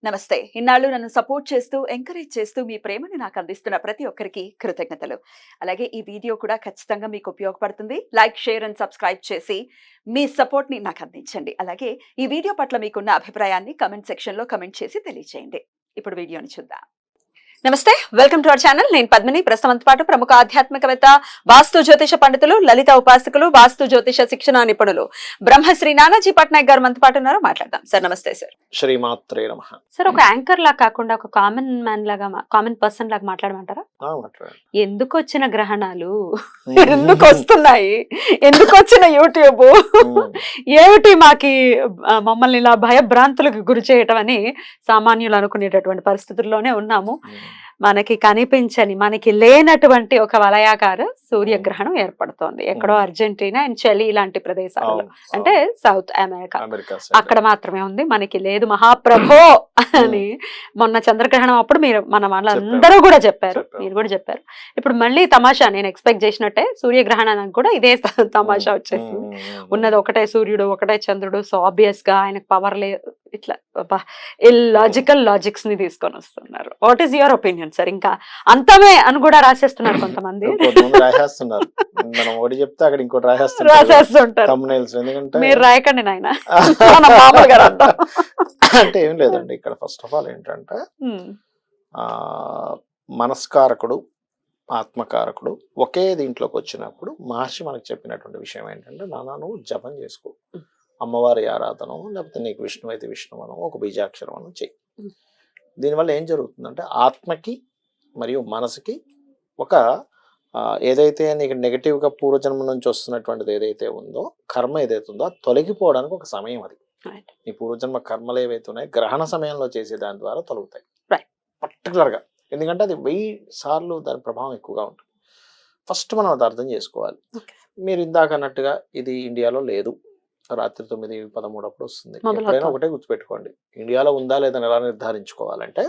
నమస్తే. ఇన్నాళ్ళు నన్ను సపోర్ట్ చేస్తూ, ఎంకరేజ్ చేస్తూ మీ ప్రేమని నాకు అందిస్తున్న ప్రతి ఒక్కరికి కృతజ్ఞతలు. అలాగే ఈ వీడియో కూడా ఖచ్చితంగా మీకు ఉపయోగపడుతుంది. లైక్, షేర్ అండ్ సబ్స్క్రైబ్ చేసి మీ సపోర్ట్‌ని నాకు అందించండి. అలాగే ఈ వీడియో పట్ల మీకున్న అభిప్రాయాన్ని కామెంట్ సెక్షన్‌లో కామెంట్ చేసి తెలియజేయండి. ఇప్పుడు వీడియోని చూద్దాం. నమస్తే, వెల్కమ్ టు అవర్ ఛానల్. నేను పద్మిని. ప్రస్తుతంతో పాటు ప్రముఖ ఆధ్యాత్మికవేత్త, వాస్తు జ్యోతిష పండితులు, లలిత ఉపాసకులు, వాస్తు జ్యోతిష శిక్షణ నిపుణులు బ్రహ్మశ్రీ నానాజీ పట్నాయక్ గారు మనతో పాటు ఉన్నారు. మాట్లాడదాం. సార్ నమస్తే. సార్ శ్రీమాత్రే నమః. సార్, ఒక యాంకర్ లా కాకుండా ఒక కామన్ మ్యాన్ లాగా, కామన్ పర్సన్ లాగా మాట్లాడమంటారా? ఎందుకు వచ్చిన గ్రహణాలు, ఎందుకు వస్తున్నాయి, ఎందుకు వచ్చిన యూట్యూబ్, ఏమిటి మాకి మమ్మల్ని ఇలా భయభ్రాంతులకు గురి చేయటం అని సామాన్యులు అనుకునేటటువంటి పరిస్థితుల్లోనే ఉన్నాము. మనకి కనిపించని, మనకి లేనటువంటి ఒక వలయాకార సూర్యగ్రహణం ఏర్పడుతోంది ఎక్కడో అర్జెంటీనా అండ్ చిలీ ఇలాంటి ప్రదేశాలలో, అంటే సౌత్ అమెరికా అక్కడ మాత్రమే ఉంది, మనకి లేదు మహాప్రభో అని మొన్న చంద్రగ్రహణం అప్పుడు మీరు మన వాళ్ళందరూ కూడా చెప్పారు, మీరు కూడా చెప్పారు. ఇప్పుడు మళ్ళీ తమాషా, నేను ఎక్స్పెక్ట్ చేసినట్టే సూర్యగ్రహణానికి కూడా ఇదే తమాషా వచ్చేసింది. ఉన్నది ఒకటే సూర్యుడు, ఒకటే చంద్రుడు, సో ఆబ్వియస్ గా ఆయనకు పవర్ లేదు. ఇట్లా ఇల్లాజికల్ లాజిక్స్ ని తీసుకొని వస్తున్నారు. What is your opinion sir? ఇంకా అంతమే అని కూడా రాసేస్తున్నారు కొంతమంది. మనం ఒకటి చెప్తే అక్కడ ఇంకోటి రాసేస్తుంటారు. మీరు రాయకండి నాయన. అంటే ఏం లేదండి, ఇక్కడ ఫస్ట్ ఆఫ్ ఆల్ ఏంటంటే మనస్కారకుడు, ఆత్మకారకుడు ఒకే దీంట్లోకి వచ్చినప్పుడు మహర్షి మనకు చెప్పినటువంటి విషయం ఏంటంటే, నాన్న నువ్వు జపం చేసుకో, అమ్మవారి ఆరాధన, లేకపోతే నీకు విష్ణు అయితే విష్ణువనం, ఒక బీజాక్షరం అని చెయ్యి. దీనివల్ల ఏం జరుగుతుందంటే ఆత్మకి మరియు మనసుకి ఒక ఏదైతే నీకు నెగటివ్గా పూర్వజన్మ నుంచి వస్తున్నటువంటిది ఏదైతే ఉందో, కర్మ ఏదైతే ఉందో అది తొలగిపోవడానికి ఒక సమయం. అది నీ పూర్వజన్మ కర్మలు ఏవైతే ఉన్నాయో గ్రహణ సమయంలో చేసే దాని ద్వారా తొలగుతాయి పర్టికులర్గా. ఎందుకంటే అది 1000 సార్లు దాని ప్రభావం ఎక్కువగా ఉంటుంది. ఫస్ట్ మనం అది అర్థం చేసుకోవాలి. మీరు ఇందాక అన్నట్టుగా ఇది ఇండియాలో లేదు, రాత్రి 9:13 అప్పుడు వస్తుంది. ఎప్పుడైనా ఒకటే గుర్తుపెట్టుకోండి, ఇండియాలో ఉందా లేదని ఎలా నిర్ధారించుకోవాలంటే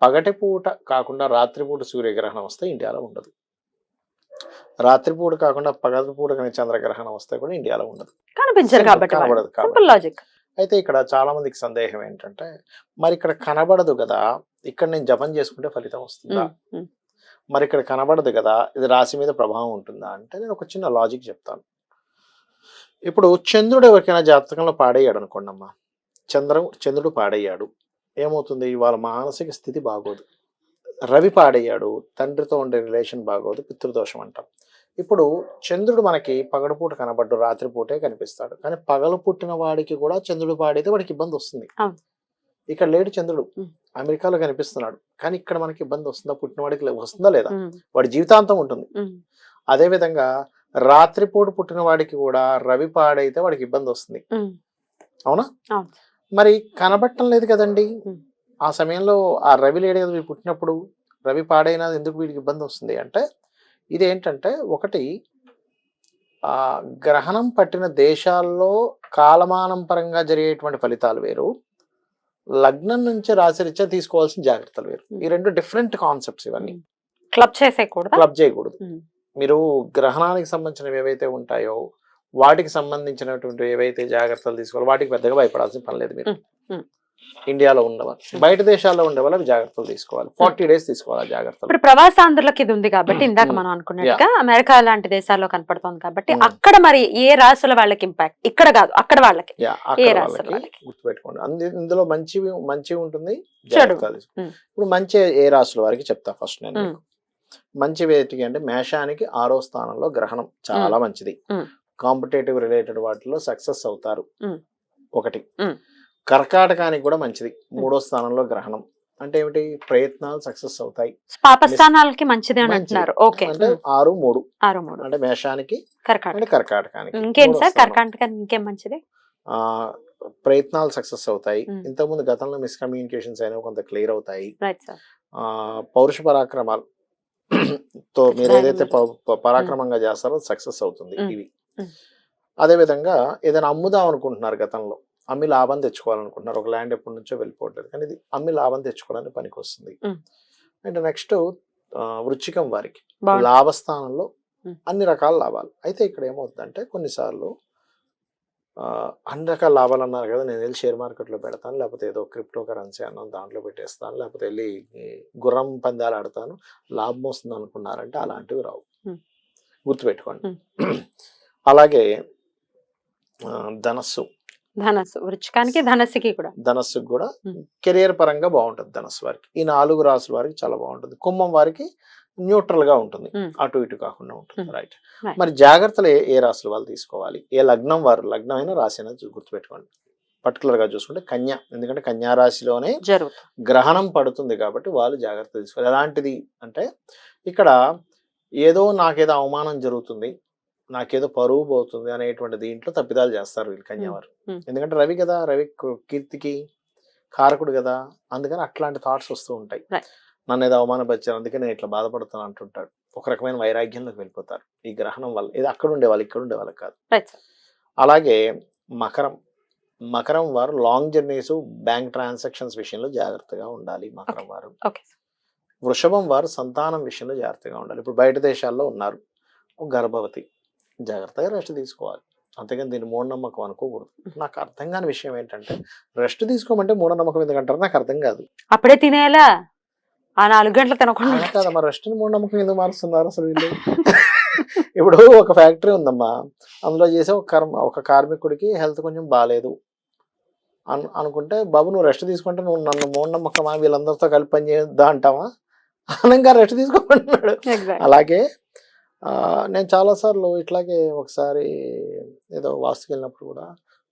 పగటిపూట కాకుండా రాత్రిపూట సూర్యగ్రహణం వస్తే ఇండియాలో ఉండదు, రాత్రిపూట కాకుండా పగటిపూట కానీ చంద్రగ్రహణం వస్తే కూడా ఇండియాలో ఉండదు, కనబడదు కాబట్టి. అయితే ఇక్కడ చాలా మందికి సందేహం ఏంటంటే, మరి ఇక్కడ కనబడదు కదా, ఇక్కడ నేను జపం చేసుకుంటే ఫలితం వస్తుందా, మరి ఇక్కడ కనబడదు కదా, ఇది రాశి మీద ప్రభావం ఉంటుందా అంటే, నేను ఒక చిన్న లాజిక్ చెప్తాను. ఇప్పుడు చంద్రుడు ఎవరికైనా జాతకంలో పాడయ్యాడు అనుకోండి అమ్మా, చంద్రుడు పాడయ్యాడు, ఏమవుతుంది, వాళ్ళ మానసిక స్థితి బాగోదు. రవి పాడయ్యాడు, తండ్రితో ఉండే రిలేషన్ బాగోదు, పితృదోషం అంటాం. ఇప్పుడు చంద్రుడు మనకి పగటిపూట కనబడ్డు, రాత్రిపూటే కనిపిస్తాడు, కానీ పగలు పుట్టిన వాడికి కూడా చంద్రుడు పాడైతే వాడికి ఇబ్బంది వస్తుంది. ఇక్కడ లేడు చంద్రుడు, అమెరికాలో కనిపిస్తున్నాడు, కానీ ఇక్కడ మనకి ఇబ్బంది వస్తుందా, పుట్టిన వాడికి వస్తుందా లేదా, వాడి జీవితాంతం ఉంటుంది. అదే విధంగా రాత్రిపూట పుట్టిన వాడికి కూడా రవి పాడైతే వాడికి ఇబ్బంది వస్తుంది, అవునా? మరి కనబట్టం లేదు కదండి, ఆ సమయంలో ఆ రవి లేడు కదా, వీడు పుట్టినప్పుడు రవి పాడైనా ఎందుకు వీడికి ఇబ్బంది వస్తుంది అంటే, ఇదేంటంటే ఒకటి గ్రహణం పట్టిన దేశాల్లో కాలమానం పరంగా జరిగేటువంటి ఫలితాలు వేరు, లగ్నం నుంచి రాశిరీత్యా తీసుకోవాల్సిన జాగ్రత్తలు వేరు. ఈ రెండు డిఫరెంట్ కాన్సెప్ట్స్. ఇవన్నీ క్లబ్ చేయకూడదు. మీరు గ్రహణానికి సంబంధించినవి ఏవైతే ఉంటాయో వాటికి సంబంధించినటువంటి ఏవైతే జాగ్రత్తలు తీసుకోవాలి, వాటికి పెద్దగా భయపడాల్సిన పని లేదు. మీరు ఇండియాలో ఉండవాలి, బయట దేశాల్లో ఉండే వాళ్ళు జాగ్రత్తలు తీసుకోవాలి, 40 days తీసుకోవాలి జాగ్రత్తలు. ఇప్పుడు ప్రవాసాంధ్రులకి ఇది ఉంది కాబట్టి, ఇందాక మనం అనుకున్నట్టుగా అమెరికా లాంటి దేశాల్లో కనపడుతుంది కాబట్టి, అక్కడ మరి ఏ రాసుల వాళ్ళకి ఇంపాక్ట్, ఇక్కడ కాదు అక్కడ వాళ్ళకి గుర్తుపెట్టుకోండి. ఇందులో మంచి ఉంటుంది, జాగ్రత్తలు. ఇప్పుడు మంచి ఏ రాసుల వారికి చెప్తా ఫస్ట్ నేను. మంచి వేటికి అంటే మేషానికి 6వ స్థానంలో గ్రహణం చాలా మంచిది, కాంపిటేటివ్ రిలేటెడ్ వాటిలో సక్సెస్ అవుతారు. ఒకటి. కర్కాటకానికి కూడా మంచిది, 3వ స్థానంలో గ్రహణం అంటే ఏమిటి, ప్రయత్నాలు సక్సెస్ అవుతాయి. పాపస్థానాలకి మంచిది అని అంటున్నారు. అంటే 6-3 అంటే మేషానికి, కర్కాటకానికి. ఇంకేం సార్ కర్కాటకానికి ఇంకేం మంచిది? ప్రయత్నాలు సక్సెస్ అవుతాయి. ఇంతకుముందు గతంలో మిస్కమ్యూనికేషన్స్ అయినా కొంత క్లియర్ అవుతాయి. పౌరుష పరాక్రమాలు తో మీరు ఏదైతే పరాక్రమంగా చేస్తారో సక్సెస్ అవుతుంది. ఇవి అదే విధంగా ఏదైనా అమ్ముదాం అనుకుంటున్నారు, గతంలో అమ్మి లాభం తెచ్చుకోవాలనుకుంటున్నారు, ఒక ల్యాండ్ ఎప్పటి నుంచో వెళ్ళిపోవట్లేదు, కానీ ఇది అమ్మి లాభం తెచ్చుకోవడానికి పనికి వస్తుంది. అండ్ నెక్స్ట్ వృచ్చికం వారికి లాభస్థానంలో అన్ని రకాల లాభాలు. అయితే ఇక్కడ ఏమవుతుందంటే కొన్నిసార్లు అన్ని రకాల లాభాలు అన్నారు కదా, నేను వెళ్ళి షేర్ మార్కెట్లో పెడతాను, లేకపోతే ఏదో క్రిప్టో కరెన్సీ అన్నాను దాంట్లో పెట్టేస్తాను, లేకపోతే వెళ్ళి గుర్రం పందాలు ఆడతాను లాభం వస్తుంది అనుకున్నారంటే అలాంటివి రావు, గుర్తుపెట్టుకోండి. అలాగే ధనస్సు వృచ్చికానికి ధనస్సుకి కూడా, ధనస్సుకి కూడా కెరియర్ పరంగా బాగుంటుంది. ధనస్సు వారికి, ఈ 4 రాసుల వారికి చాలా బాగుంటుంది. కుంభం వారికి న్యూట్రల్ గా ఉంటుంది, అటు ఇటు కాకుండా ఉంటుంది. రైట్. మరి జాగ్రత్తలు ఏ రాశులు వాళ్ళు తీసుకోవాలి, ఏ లగ్నం వారు, లగ్నం అయినా రాశి అయినా గుర్తుపెట్టుకోండి. పర్టికులర్ గా చూసుకుంటే కన్యా, ఎందుకంటే కన్యా రాశిలోనే గ్రహణం పడుతుంది కాబట్టి వాళ్ళు జాగ్రత్త తీసుకోవాలి. ఎలాంటిది అంటే ఇక్కడ ఏదో నాకేదో అవమానం జరుగుతుంది, నాకేదో పరువు పోతుంది అనేటువంటి దీంట్లో తప్పిదాలు చేస్తారు వీళ్ళు కన్యావారు. ఎందుకంటే రవి కదా, రవి కీర్తికి కారకుడు కదా, అందుకని అట్లాంటి థాట్స్ వస్తూ ఉంటాయి. నన్ను ఏదో అవమానపరిచారు అందుకే నేను ఇట్లా బాధపడుతాను అంటుంటాడు. ఒక రకమైన వైరాగ్యంలోకి వెళ్ళిపోతారు ఈ గ్రహణం వల్ల. ఇది అక్కడ ఉండేవాళ్ళు, ఇక్కడ ఉండేవాళ్ళకి కాదు. అలాగే మకరం వారు లాంగ్ జర్నీస్, బ్యాంక్ ట్రాన్సాక్షన్స్ విషయంలో జాగ్రత్తగా ఉండాలి మకరం వారు. వృషభం వారు సంతానం విషయంలో జాగ్రత్తగా ఉండాలి. ఇప్పుడు బయట దేశాల్లో ఉన్నారు, గర్భవతి, జాగ్రత్తగా రెస్ట్ తీసుకోవాలి. అంతేగాని దీన్ని మూఢనమ్మకం అనుకోకూడదు. నాకు అర్థం కాని విషయం ఏంటంటే, రెస్ట్ తీసుకోమంటే మూఢనమ్మకం ఎందుకంటారు నాకు అర్థం కాదు. అప్పుడే తినేలా ఆ 4 గంటలు తినకుండా కదా, మరి రెస్ట్ మూఢనమ్మకం ఎందుకు మారుస్తున్నారు అసలు వీళ్ళు? ఇప్పుడు ఒక ఫ్యాక్టరీ ఉందమ్మా, అందులో చేసే ఒక కార్మికుడికి హెల్త్ కొంచెం బాగాలేదు అనుకుంటే, బాబు నువ్వు రెస్ట్ తీసుకుంటే నువ్వు నన్ను మూఢనమ్మకమా, వీళ్ళందరితో కలిపి పని చేయొద్దా అంటావా? అనగా రెస్ట్ తీసుకోమంటున్నాడు. అలాగే నేను చాలాసార్లు ఇట్లాగే ఒకసారి ఏదో వాస్తుకి వెళ్ళినప్పుడు కూడా,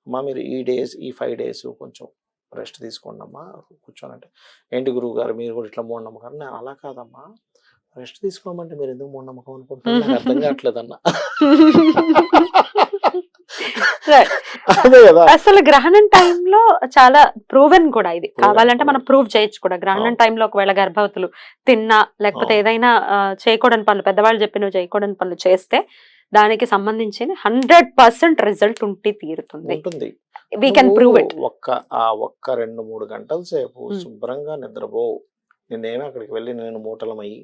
అమ్మా మీరు ఈ 5 days కొంచెం రెస్ట్ తీసుకోండి అమ్మా కూర్చోనంటే, ఏంటి గురువు గారు మీరు కూడా ఇట్లా మూఢనమ్మకం? నేను అలా కాదమ్మా, రెస్ట్ తీసుకోమంటే మీరు ఎందుకు మూఢనమ్మకం అనుకుంటున్నారు, నాకు అర్థం కావట్లేదన్నా. అదే కదా, అసలు గ్రహణం టైంలో చాలా ప్రూవెన్ కూడా ఇది, కావాలంటే మనం ప్రూవ్ చేయొచ్చు కూడా. గ్రహణం టైంలో ఒకవేళ గర్భవతులు తిన్నా, లేకపోతే ఏదైనా చేయకూడని పనులు, పెద్దవాళ్ళు చెప్పినవి చేయకూడని పనులు చేస్తే దానికి సంబంధించిన 100% రిజల్ట్ ఉంటే తీరుతుంది. We can prove it. ఒక్క 2-3 గంటల సేపు శుభ్రంగా నిద్రపో. నేనేమి అక్కడికి వెళ్ళి నేను మూటలమయ్యి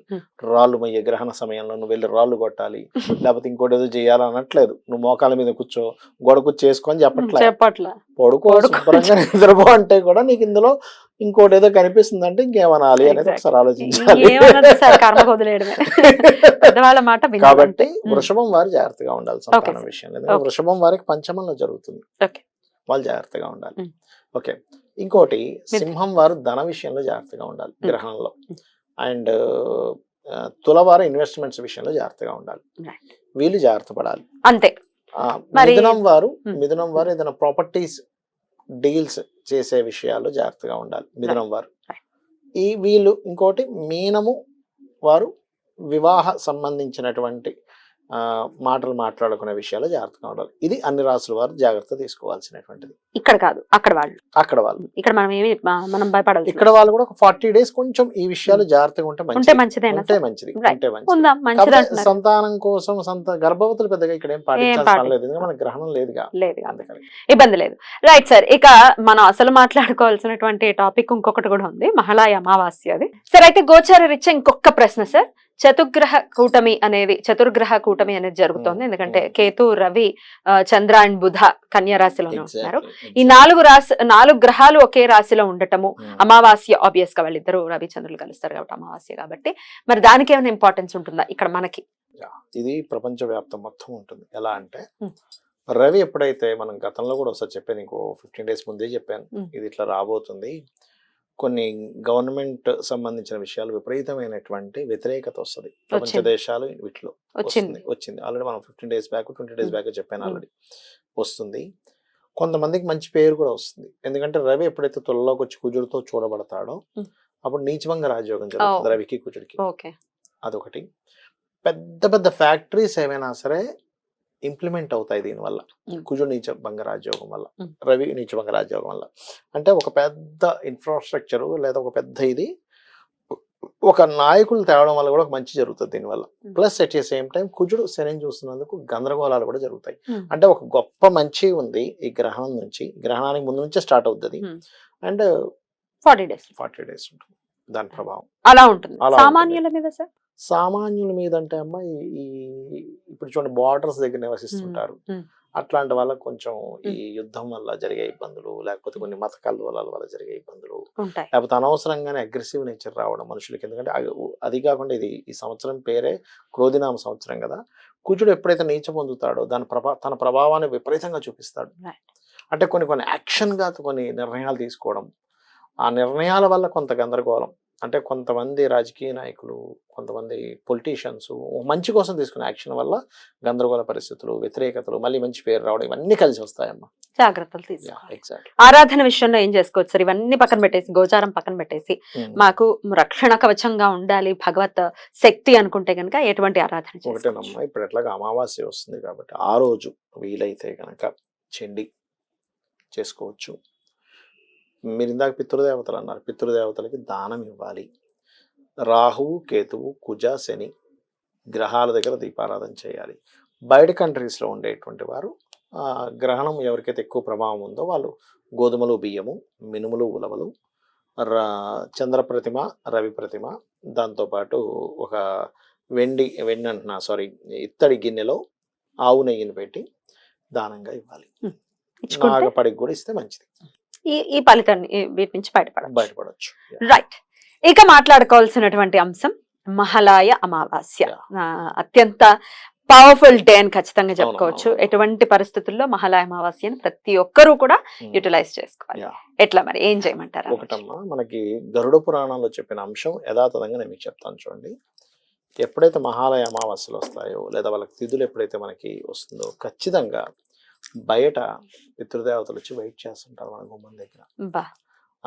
రాళ్ళు మయ్యే గ్రహణ సమయంలో నువ్వు వెళ్ళి రాళ్ళు కొట్టాలి, లేకపోతే ఇంకోటి ఏదో చేయాలి అనట్లేదు. నువ్వు మోకాల మీద కూర్చో, గోడ కూర్చేసుకొని చెప్పట్లే, పడుకో శుభ్రంగా నిద్రపో అంటే కూడా నీకు ఇందులో ఇంకోటి ఏదో కనిపిస్తుంది అంటే ఇంకేమనాలి అనేది ఒకసారి ఆలోచించాలి. కాబట్టి వృషభం వారు జాగ్రత్తగా ఉండాలి సంతానం విషయంలో. ఎందుకంటే వృషభం వారికి పంచమంలో జరుగుతుంది, వాళ్ళు జాగ్రత్తగా ఉండాలి. ఓకే. ఇంకోటి సింహం వారు ధన విషయంలో జాగ్రత్తగా ఉండాలి గ్రహణంలో. అండ్ తులవారు ఇన్వెస్ట్మెంట్స్ విషయంలో జాగ్రత్తగా ఉండాలి, వీళ్ళు జాగ్రత్త పడాలి అంతే. మిథునం వారు ఏదైనా ప్రాపర్టీస్ డీల్స్ చేసే విషయాల్లో జాగ్రత్తగా ఉండాలి మిథునం వారు. వీళ్ళు ఇంకోటి మీనము వారు వివాహ సంబంధించినటువంటి మాటలు మాట్లాడుకునే విషయాల్లో జాగ్రత్తగా ఉండాలి. ఇది అన్ని రాసుల వారు జాగ్రత్త తీసుకోవాల్సినటువంటిది. ఇక్కడ కాదు, అక్కడ వాళ్ళు ఇక్కడ మనం భయపడాలి. ఇక్కడ వాళ్ళు కూడా ఒక 40 days కొంచెం ఈ విషయాలు జాగ్రత్తగా ఉంటే మంచిది. సంతానం కోసం గర్భవతులు పెద్దగా ఇక్కడ ఏం పాటించాల్సిన లేదు, ఎందుకంటే మన గ్రహణం లేదుగా, ఇబ్బంది లేదు. రైట్ సార్, ఇక మనం అసలు మాట్లాడుకోవాల్సినటువంటి టాపిక్ ఇంకొకటి కూడా ఉంది, మహిళా అమావాస్య. అది సార్. అయితే గోచార రీత్యా ఇంకొక ప్రశ్న సార్, చతుర్గ్రహ కూటమి అనేది జరుగుతోంది. ఎందుకంటే కేతు, రవి, చంద్ర అండ్ బుధ కన్యా రాశిలోనే ఉంటున్నారు. ఈ 4 గ్రహాలు ఒకే రాశిలో ఉండటము, అమావాస్య ఆబ్వియస్ గా వాళ్ళిద్దరు రవి చంద్రులు కలుస్తారు కాబట్టి అమావాస్య కాబట్టి, మరి దానికి ఏమైనా ఇంపార్టెన్స్ ఉంటుందా ఇక్కడ మనకి? ఇది ప్రపంచ వ్యాప్తం మొత్తం ఉంటుంది. ఎలా అంటే రవి ఎప్పుడైతే, మనం గతంలో కూడా ఒకసారి చెప్పాను, ఇంకో 15 days ముందే చెప్పాను, ఇది ఇట్లా రాబోతుంది, కొన్ని గవర్నమెంట్ సంబంధించిన విషయాలు విపరీతమైనటువంటి వ్యతిరేకత వస్తుంది ప్రపంచ దేశాలు వీటిలో వచ్చింది. ఆల్రెడీ మనం 15 days బ్యాక్ 20 days బ్యాక్ చెప్పాను, ఆల్రెడీ వస్తుంది. కొంతమందికి మంచి పేరు కూడా వస్తుంది, ఎందుకంటే రవి ఎప్పుడైతే తులలోకి వచ్చి కుజుడితో చూడబడతాడో అప్పుడు నీచభంగ రాజయోగం జరుగుతుంది రవికి కుజుడికి. అదొకటి. పెద్ద పెద్ద ఫ్యాక్టరీస్ ఏమైనా సరే ఇంప్లిమెంట్ అవుతాయి దీనివల్ల, కుజుడు నీచభంగ రాజయోగం వల్ల, రవి నీచభంగ రాజయోగం వల్ల. అంటే ఒక పెద్ద ఇన్ఫ్రాస్ట్రక్చర్ లేదా ఒక పెద్ద ఇది ఒక నాయకులు తేవడం వల్ల కూడా ఒక మంచి జరుగుతుంది దీనివల్ల. Plus at the same time కుజుడు శనిని చూస్తున్నందుకు గందరగోళాలు కూడా జరుగుతాయి. అంటే ఒక గొప్ప మంచి ఉంది ఈ గ్రహణం నుంచి, గ్రహణానికి ముందు నుంచే స్టార్ట్ అవుతుంది. అండ్ 40 days ఉంటుంది దాని ప్రభావం. అలా ఉంటుంది. సామాన్యుల మీద సార్, సామాన్యుల మీద అంటే అమ్మ ఇప్పుడు చూడండి బార్డర్స్ దగ్గర నివసిస్తుంటారు, అట్లాంటి వాళ్ళకి కొంచెం ఈ యుద్ధం వల్ల జరిగే ఇబ్బందులు, లేకపోతే కొన్ని మత కలవరాల వల్ల జరిగే ఇబ్బందులు, ఉంటాయి. లేకపోతే అనవసరంగానే అగ్రెసివ్ నేచర్ రావడం మనుషులకి. ఎందుకంటే అది కాకుండా ఇది ఈ సంవత్సరం పేరే క్రోధినామ సంవత్సరం కదా. కుజుడు ఎప్పుడైతే నీచ పొందుతాడో తన ప్రభావాన్ని విపరీతంగా చూపిస్తాడు. Right. అంటే కొన్ని యాక్షన్గా కొన్ని నిర్ణయాలు తీసుకోవడం, ఆ నిర్ణయాల వల్ల కొంత గందరగోళం. అంటే కొంతమంది రాజకీయ నాయకులు, కొంతమంది పొలిటీషియన్స్ మంచి కోసం తీసుకునే యాక్షన్ వల్ల గందరగోళ పరిస్థితులు, వ్యతిరేకతలు, మళ్ళీ మంచి పేరు రావడం, ఇవన్నీ కలిసి వస్తాయమ్మా. జాగ్రత్తలు తీసుకోవాలి. ఎగ్జాక్ట్. ఆరాధన విషయంలో ఏం చేసుకోవచ్చు సార్? ఇవన్నీ పక్కన పెట్టేసి, గోచారం పక్కన పెట్టేసి, మాకు రక్షణ కవచంగా ఉండాలి భగవత్ శక్తి అనుకుంటే కనుక ఎటువంటి ఆరాధన చేసుకోవచ్చు? ఒకటేనమ్మా, ఇప్పుడు ఎట్లాగా అమావాస్య వస్తుంది కాబట్టి ఆ రోజు వీలైతే కనుక చండి చేసుకోవచ్చు. మీరు ఇందాక పితృదేవతలు అన్నారు, పితృదేవతలకి దానం ఇవ్వాలి. రాహువు, కేతువు, కుజ, శని గ్రహాల దగ్గర దీపారాధన చేయాలి. బయట కంట్రీస్లో ఉండేటువంటి వారు గ్రహణం ఎవరికైతే ఎక్కువ ప్రభావం ఉందో వాళ్ళు గోధుమలు, బియ్యము, మినుములు, ఉలవలు, చంద్ర ప్రతిమ, రవి ప్రతిమ, దాంతోపాటు ఒక ఇత్తడి గిన్నెలో ఆవు నెయ్యిని పెట్టి దానంగా ఇవ్వాలి. నాగపడికి కూడా ఇస్తే మంచిది. ఈ ఫలితాన్ని వీటి నుంచి బయటపడవచ్చు. రైట్. ఇక మాట్లాడుకోవాల్సినటువంటి అంశం మహాలయ అమావాస్య. అత్యంత పవర్ఫుల్ డే అని ఖచ్చితంగా చెప్పుకోవచ్చు. ఎటువంటి పరిస్థితుల్లో మహాలయ అమావాస్యని ప్రతి ఒక్కరూ కూడా యూటిలైజ్ చేసుకోవాలి. ఎట్లా మరి ఏం చేయమంటారు? ఒకటమ్మా, మనకి గరుడ పురాణంలో చెప్పిన అంశం యథాతథంగా నేను మీకు చెప్తాను చూడండి. ఎప్పుడైతే మహాలయ అమావాస్యలు వస్తాయో, లేదా వాళ్ళకి తిథులు ఎప్పుడైతే మనకి వస్తుందో, ఖచ్చితంగా బయట పితృదేవతలు వచ్చి వెయిట్ చేస్తుంటారు మన గుమ్మం దగ్గర.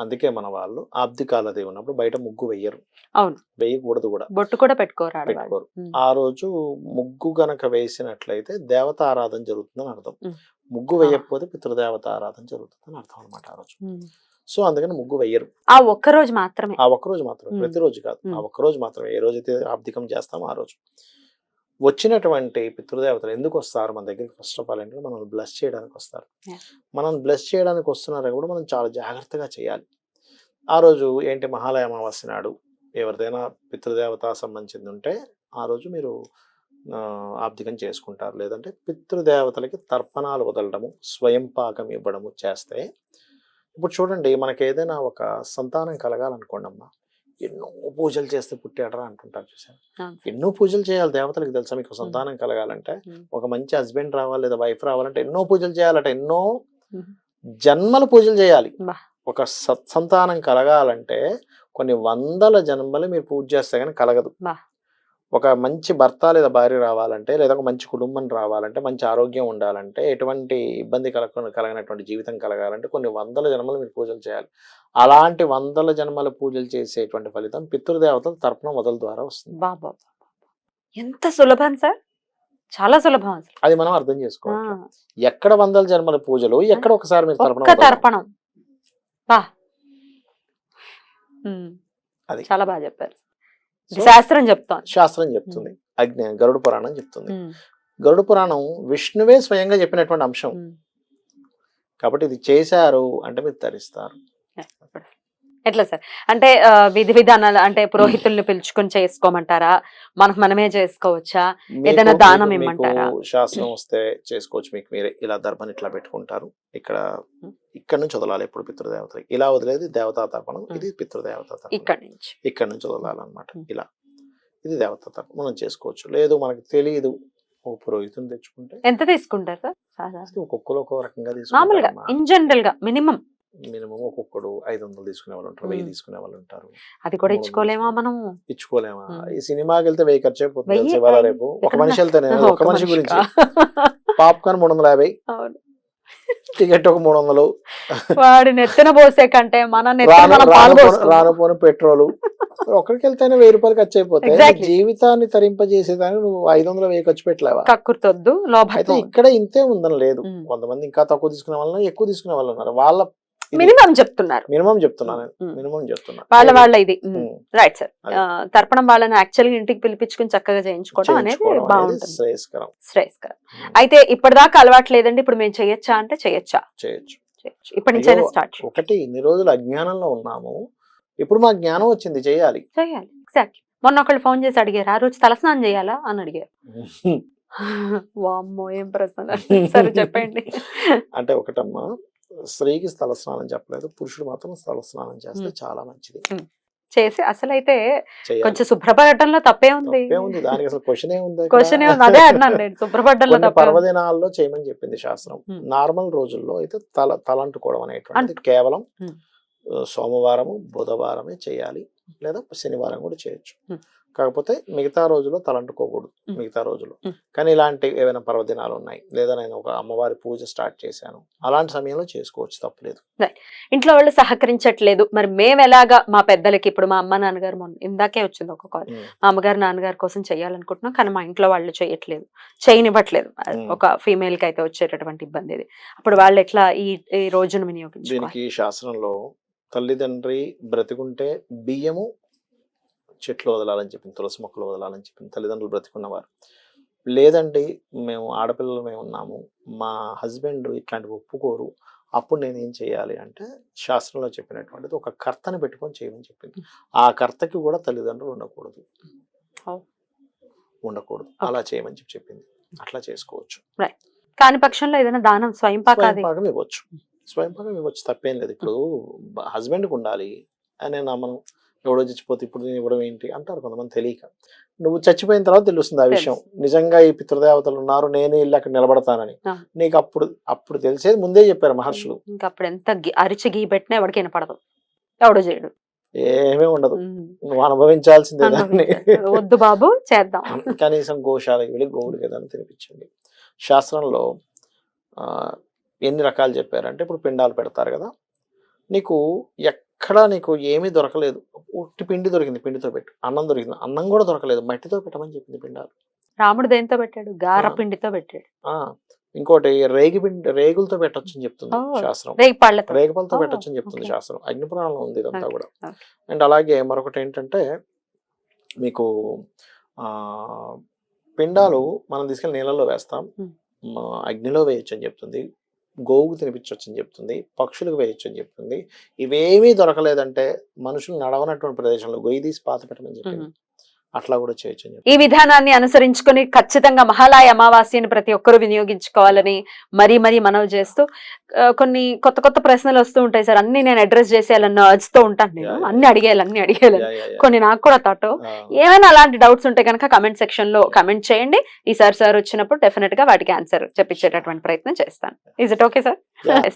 అందుకే మన వాళ్ళు ఆబ్దికాలది ఉన్నప్పుడు బయట ముగ్గు వెయ్యరు. అవును, వేయకూడదు కూడా. బొట్టు కూడా పెట్టుకోరు. ఆ రోజు ముగ్గు గనక వేసినట్లయితే దేవత ఆరాధన జరుగుతుందని అర్థం. ముగ్గు వేయకపోతే పితృదేవత ఆరాధన జరుగుతుందని అర్థం అనమాట ఆ రోజు. సో అందుకని ముగ్గు వెయ్యరు. ఆ ఒక్కరోజు మాత్రమే. ప్రతిరోజు కాదు, ఆ ఒక్కరోజు మాత్రమే. ఏ రోజైతే ఆబ్దికం చేస్తామో ఆ రోజు. వచ్చినటువంటి పితృదేవతలు ఎందుకు వస్తారు మన దగ్గరికి? ఫస్ట్ ఆఫ్ ఆల్ ఏంటంటే మనం బ్లెస్ చేయడానికి వస్తారు. మనం బ్లెస్ చేయడానికి వస్తున్నారని కూడా మనం చాలా జాగ్రత్తగా చేయాలి. ఆ రోజు ఏంటి, మహాలయ అమావాస్య నాడు ఎవరిదైనా పితృదేవత సంబంధించింది ఉంటే ఆ రోజు మీరు ఆబ్దికం చేసుకుంటారు. లేదంటే పితృదేవతలకి తర్పణాలు వదలడము, స్వయం పాకం ఇవ్వడము చేస్తే, ఇప్పుడు చూడండి, మనకి ఏదైనా ఒక సంతానం కలగాలనుకోండి అమ్మా, ఎన్నో పూజలు చేస్తే పుట్టాడరా అంటుంటారు చూసారు. ఎన్నో పూజలు చేయాలి దేవతలకు. తెలుసా మీకు? సంతానం కలగాలంటే, ఒక మంచి హస్బెండ్ రావాలి లేదా వైఫ్ రావాలంటే ఎన్నో పూజలు చేయాలట. ఎన్నో జన్మలు పూజలు చేయాలి. ఒక సత్సంతానం కలగాలంటే కొన్ని వందల జన్మలు మీరు పూజ చేస్తే కానీ కలగదు. ఒక మంచి భర్త లేదా భార్య రావాలంటే, లేదా ఒక మంచి కుటుంబం రావాలంటే, మంచి ఆరోగ్యం ఉండాలంటే, ఎటువంటి ఇబ్బంది కలగనటువంటి జీవితం కలగాలంటే కొన్ని వందల జన్మలు మీరు పూజలు చేయాలి. అలాంటి వందల జన్మల పూజలు చేసేటువంటి ఫలితం పితృదేవతల తర్పణం మొదల ద్వారా వస్తుంది. బాబా, ఎంత సులభం సార్, చాలా సులభం. అది మనం అర్థం చేసుకోవాలి. ఎక్కడ వందల జన్మల పూజలు, ఎక్కడ ఒకసారి మీరు తర్పణం. అది చాలా బాగా చెప్పారు. శాస్త్రం చెప్తుంది. గరుడ పురాణం చెప్తుంది. గరుడ పురాణం విష్ణువే స్వయంగా చెప్పినటువంటి అంశం కాబట్టి ఇది చేశారు అంటే మీరు తరిస్తారు. ఎట్లా సార్? అంటే విధి విధానాలు అంటే పురోహితుల్ని పిలుచుకొని చేసుకోమంటారా? మనమే చేసుకోవచ్చా? ఏదైనా దానం ఇమ్మంటారా? శాస్త్రం వస్తే చేసుకోవచ్చు. మీకు మీరే ఇలా దర్భను ఇట్లా పెట్టుకుంటారు. ఇక్కడ నుంచి వదలాలి. ఎప్పుడు పితృదేవతలకి ఇలా వదిలేదు దేవతా తర్పణం, ఇది పితృదేవతా తర్పణం. ఇక్కడ నుంచి వదలాలన్నమాట. ఇలా ఇది దేవతా తర్పణం మనం చేసుకోవచ్చు. లేదు మనకి తెలియదు, ఓ పురోహితుని తెచ్చుకుంటే. ఎంత తీసుకుంటారు సార్? ఒక్కొక్కరు ఒక్కో రకంగా మామూలుగా ఇన్ జనరల్ గా మినిమం ఒక్కొక్కడు 500 తీసుకునే వాళ్ళు ఉంటారు, 1000 తీసుకునే వాళ్ళు ఉంటారు. అది కూడా ఇచ్చుకోలేమా మనం? ఇచ్చుకోలేమా? ఈ సినిమాకి వెళ్తే 1000 ఖర్చు అయిపోతుంది. ఇవాళ రేపు ఒక మనిషి వెళ్తేనే, ఒక మనిషి గురించి పాప్కార్న్ 350, టికెట్ ఒక 300, వాడి నెత్తిన పోసే కంటే మన రానుపోని పెట్రోల్. ఒక్కడికి వెళ్తేనే 1000 రూపాయలు ఖర్చు అయిపోతాయి. జీవితాన్ని తరింపజేసేదాన్ని నువ్వు 500 1000 ఖర్చు పెట్టలేవా? కక్కుర్తొద్దు. అయితే ఇక్కడ ఇంతే ఉందని లేదు. కొంతమంది ఇంకా తక్కువ తీసుకునే వాళ్ళు, ఎక్కువ తీసుకునే వాళ్ళు ఉన్నారు. వాళ్ళ మినిమం చెప్తున్నారు. మినిమం చెప్తున్నా. వాళ్ళ ఇది రైట్ సార్. తర్పణం వాళ్ళని యాక్చువల్ గా ఇంటికి పిలిపించుకుని చక్కగా చేయించుకోవడం అనేది బాగుంటుంది, శ్రేయస్కరం. అయితే ఇప్పటిదాకా అలవాటు లేదండి, ఇప్పుడు మేము చేయొచ్చా అంటే చేయొచ్చు. ఇప్పటి నుంచి స్టార్ట్. ఒకటి, ఇన్ని రోజులు అజ్ఞానంలో ఉన్నాము, ఇప్పుడు మాకు జ్ఞానం వచ్చింది, చేయాలి. ఎగ్జాక్ట్లీ. మొన్న ఒకళ్ళు ఫోన్ చేసి అడిగారు, ఆ రోజు తలస్నానం చేయాలా అని అడిగారు. వామ్మో ఏం ప్రశ్న సరే చెప్పండి. అంటే ఒకటమ్మా, స్త్రీకి స్థల స్నానం చెప్పలేదు, పురుషుడు మాత్రం స్థల స్నానం చేస్తే చాలా మంచిది. చేసి అసలైతే చేయాలి. కొంచెం శుభ్రపడటంలో తప్పే ఉంది. తప్పేముంది దానికి, అసలు క్వశ్చన్ ఏముంది అక్కడ? క్వశ్చన్ అదే అన్నాను నేను, శుభ్రపడటంలో కొన్ని తప్పే ఉంది. పర్వదినాల్లో చేయమని చెప్పింది శాస్త్రం. నార్మల్ రోజుల్లో అయితే తలంటుకోవడం అనేటువంటిది కేవలం సోమవారము బుధవారమే చేయాలి, లేదా శనివారం కూడా చేయొచ్చు. కాకపోతే మిగతా రోజుల్లో తలంటుకోకూడదు మిగతా రోజుల్లో. కానీ ఇలాంటి ఏమైనా పర్వదినాలు ఉన్నాయి, లేదా నేను ఒక అమ్మవారి పూజ స్టార్ట్ చేశాను, అలాంటి సమయంలో చేసుకోవచ్చు, తప్పలేదు. ఇంట్లో వాళ్ళు సహకరించట్లేదు, మరి మేము ఎలాగా మా పెద్దలకి, ఇప్పుడు మా అమ్మ నాన్నగారు మొన్న ఇందాకే వచ్చింది ఒక కాల్, మా అమ్మగారు నాన్నగారి కోసం చేయాలనుకుంటున్నాం కానీ మా ఇంట్లో వాళ్ళు చేయనివ్వట్లేదు. ఒక ఫీమేల్ కి అయితే వచ్చేటటువంటి ఇబ్బంది ఇది. అప్పుడు వాళ్ళు ఎట్లా ఈ రోజును వినియోగించుకోవాలి? దీనికి శాస్త్రంలో తల్లిదండ్రి బ్రతికుంటే బియ్యము చెట్లు వదలాలని చెప్పింది, తులసి మొక్కలు వదలాలని చెప్పింది తల్లిదండ్రులు బ్రతికున్నవారు. లేదండి మేము ఆడపిల్లలమే ఉన్నాము, మా హస్బెండ్ ఇట్లాంటివి ఒప్పుకోరు, అప్పుడు నేను ఏం చేయాలి అంటే శాస్త్రంలో చెప్పినటువంటిది ఒక కర్తని పెట్టుకొని చేయమని చెప్పింది. ఆ కర్తకి కూడా తల్లిదండ్రులు ఉండకూడదు, అలా చేయమని చెప్పింది. అట్లా చేసుకోవచ్చు. కాని పక్షంలో ఏదైనా దానం స్వయంపాకం ఇవ్వచ్చు, స్వయంపాకం ఇవ్వచ్చు, తప్పేం లేదు. ఇప్పుడు హస్బెండ్కి ఉండాలి అని మనం ఎవడో చచ్చిపోతే ఇప్పుడు నేను ఇవ్వడం ఏంటి అంటారు కొంతమంది తెలియక. నువ్వు చచ్చిపోయిన తర్వాత తెలుస్తుంది ఆ విషయం, నిజంగా ఈ పితృదేవతలు ఉన్నారు, నేనే ఇల్లు అక్కడ నిలబడతానని. నీకు అప్పుడు తెలిసేది ముందే చెప్పారు మహర్షులు. ఇంకా అప్పుడు ఎంత అరిచి గీ పెట్టినా ఎవరికి వినపడదు, ఎవడో చేయడు, ఏమీ ఉండదు, నువ్వు అనుభవించాల్సిందే దాన్ని. వద్దు బాబు చేద్దాం. కనీసం గోశాలకు వెళ్ళి గోవుడికి ఏదైనా తినిపించండి. శాస్త్రంలో ఎన్ని రకాలు చెప్పారంటే, ఇప్పుడు పిండాలు పెడతారు కదా, నీకు ఎక్కడా నీకు ఏమీ దొరకలేదు, ఉట్టి పిండి దొరికింది, పిండితో పెట్టు. అన్నం దొరికింది, అన్నం కూడా దొరకలేదు, మట్టితో పెట్టమని చెప్పింది పిండాలు. రాముడు దేంతో పెట్టాడు? గార పిండితో పెట్టాడు. ఇంకోటి రేగులతో పెట్టొచ్చు అని చెప్తుంది శాస్త్రం, రేగిపళ్ళతో పెట్టొచ్చు అని చెప్తుంది శాస్త్రం. అగ్నిపురాణంలో ఉంది ఇదంతా కూడా. అండ్ అలాగే మరొకటి ఏంటంటే, మీకు పిండాలు మనం తీసుకెళ్ళి నీళ్ళలో వేస్తాం, అగ్నిలో వేయొచ్చు అని చెప్తుంది, గోవుకు తినిపించవచ్చు అని చెప్తుంది, పక్షులకు వేయొచ్చు అని చెప్తుంది. ఇవేమీ దొరకలేదంటే మనుషులు నడవనటువంటి ప్రదేశంలో గొయ్యి తీసి పాత పెట్టమని చెప్పింది, అట్లా కూడా చేయొచ్చు అని చెప్పి. ఈ విధానాన్ని అనుసరించుకొని ఖచ్చితంగా మహాలయ అమావాస్యని ప్రతి ఒక్కరూ వినియోగించుకోవాలని మరీ మనవి చేస్తూ, కొన్ని కొత్త ప్రశ్నలు వస్తూ ఉంటాయి సార్, అన్ని నేను అడ్రస్ చేసేయాలన్న అర్జ్తో ఉంటాను నేను, అన్ని అడిగేయాలి. కొన్ని నాకు కూడా థాట్, ఏమైనా అలాంటి డౌట్స్ ఉంటే కనుక కమెంట్ సెక్షన్ లో కమెంట్ చేయండి. ఈసారి సార్ వచ్చినప్పుడు డెఫినెట్ గా వాటికి ఆన్సర్ చెప్పించేటటువంటి ప్రయత్నం చేస్తాను. Is it okay sir?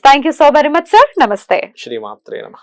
Thank you so very much sir. నమస్తే. శ్రీమాత్రే నమః.